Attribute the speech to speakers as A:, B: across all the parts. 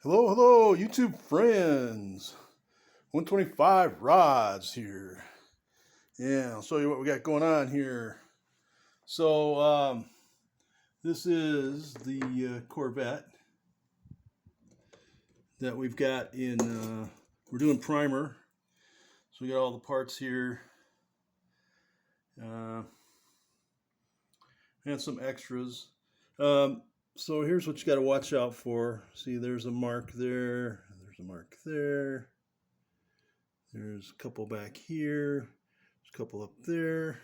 A: Hello, hello, YouTube friends. 125 rods here. Yeah, I'll show you what we got going on here. So, this is the Corvette that we've got in, we're doing primer. So we got all the parts here. And some extras. So here's what you got to watch out for. See, there's a mark there. There's a mark there. There's a couple back here. There's a couple up there.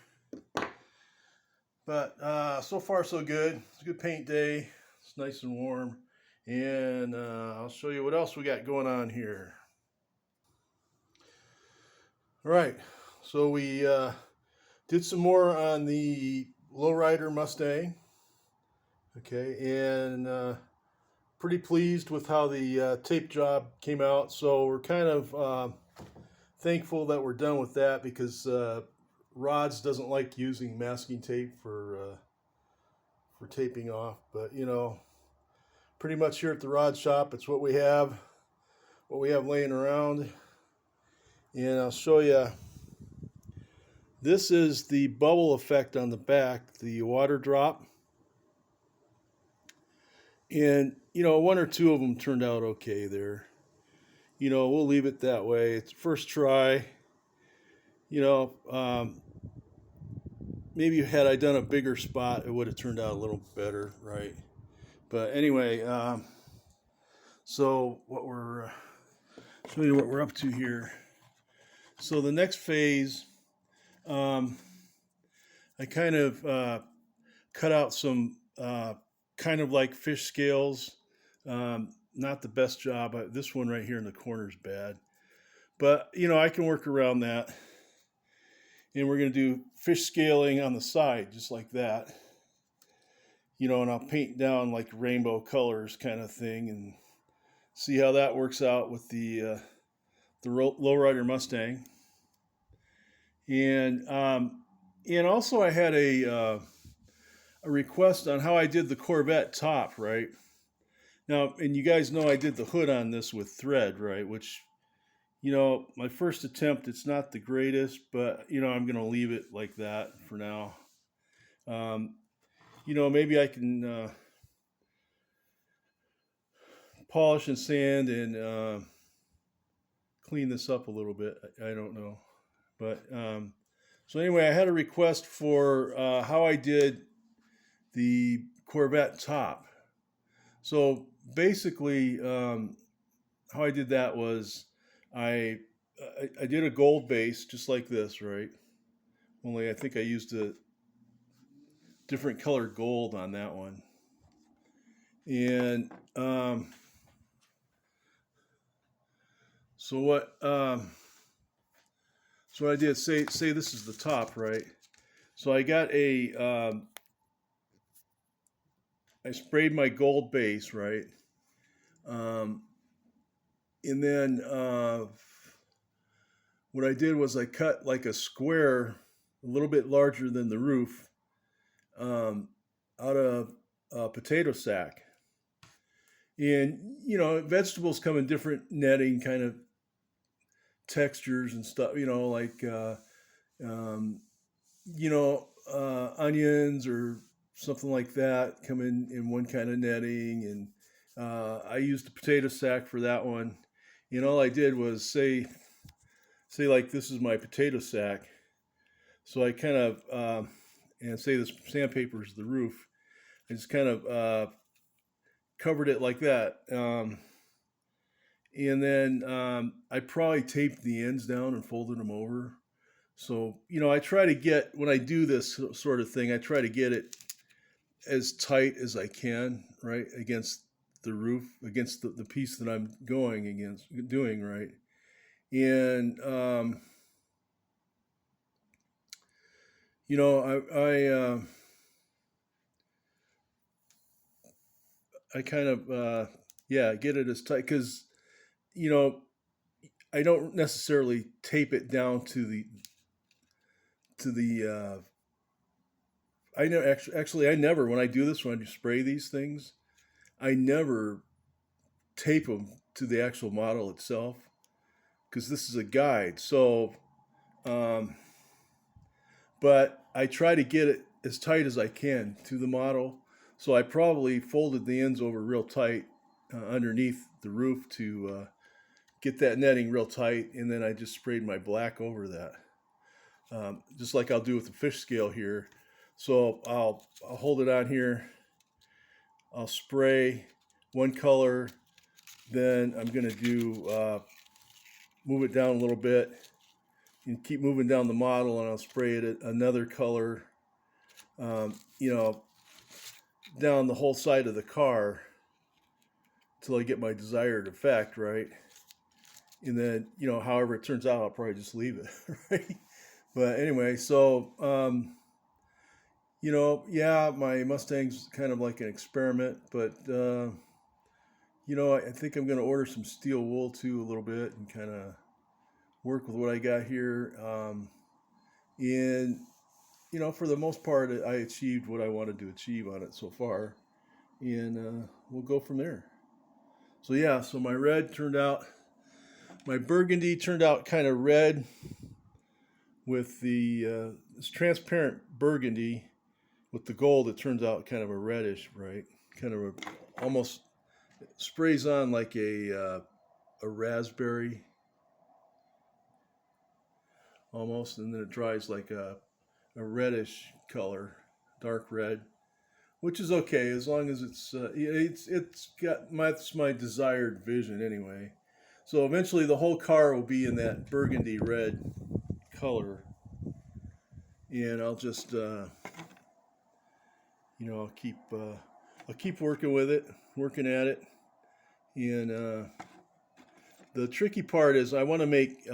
A: But so far so good. It's a good paint day. It's nice and warm. And I'll show you what else we got going on here. All right. So we did some more on the Lowrider Mustang. Okay, and pretty pleased with how the tape job came out. So we're kind of thankful that we're done with that because Rods doesn't like using masking tape for taping off. But you know, pretty much here at the rod shop, it's what we have laying around. And I'll show you. This is the bubble effect on the back, the water drop. And, you know, one or two of them turned out okay there. You know, we'll leave it that way. It's first try. You know, maybe had I done a bigger spot, it would have turned out a little better, right? But anyway, so what we're show you what we're up to here. So the next phase, I kind of cut out some kind of like fish scales. Not the best job. This one right here in the corner is bad. But, you know, I can work around that. And we're going to do fish scaling on the side, just like that. You know, and I'll paint down like rainbow colors kind of thing and see how that works out with the Lowrider Mustang. And also I had a request on how I did the Corvette top, right? Now, and you guys know I did the hood on this with thread, right? Which, you know, my first attempt, it's not the greatest, but, you know, I'm going to leave it like that for now. You know, maybe I can polish and sand and clean this up a little bit. I don't know. But, so anyway, I had a request for how I did the Corvette top. So basically, how I did that was I did a gold base just like this, right? Only I think I used a different color gold on that one. And so what I did, say this is the top, right? So I got I sprayed my gold base, right? And then what I did was I cut like a square a little bit larger than the roof out of a potato sack. And, you know, vegetables come in different netting kind of textures and stuff, you know, like, you know, onions or something like that come in one kind of netting. And I used a potato sack for that one. And all I did was say like this is my potato sack. So I kind of, and say this sandpaper is the roof. I just kind of covered it like that. And then I probably taped the ends down and folded them over. So, you know, I try to get, when I do this sort of thing, I try to get it as tight as I can, right, against the roof, against the piece that I'm going against, doing, right. And, you know, I kind of, yeah, get it as tight because, you know, I don't necessarily tape it down to the I know actually I never, when I do this, when I spray these things, I never tape them to the actual model itself, because this is a guide. So, but I try to get it as tight as I can to the model. So I probably folded the ends over real tight underneath the roof to get that netting real tight, and then I just sprayed my black over that, just like I'll do with the fish scale here. So I'll hold it on here. I'll spray one color, then I'm going to do move it down a little bit and keep moving down the model, and I'll spray it another color, you know, down the whole side of the car till I get my desired effect, right? And then, you know, however it turns out, I'll probably just leave it, right? But anyway, so, you know, yeah, my Mustang's kind of like an experiment, but, you know, I think I'm going to order some steel wool too a little bit and kind of work with what I got here. And, you know, for the most part, I achieved what I wanted to achieve on it so far. And we'll go from there. So, yeah, so my burgundy turned out kind of red with the this transparent burgundy with the gold. It turns out kind of a reddish, right? Kind of almost sprays on like a raspberry almost, and then it dries like a reddish color, dark red, which is okay as long as it's got my desired vision anyway. So eventually the whole car will be in that burgundy red color, and I'll just you know, I'll keep working with it, working at it, and the tricky part is I want to make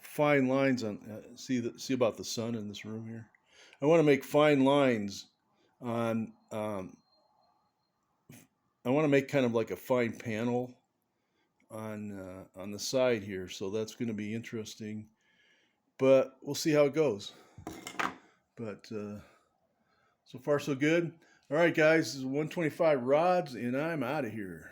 A: fine lines on. See about the sun in this room here. I want to make fine lines on. I want to make kind of like a fine panel on the side here, so that's going to be interesting. But we'll see how it goes. But so far so good. All right, guys, this is 125 rods, and I'm out of here.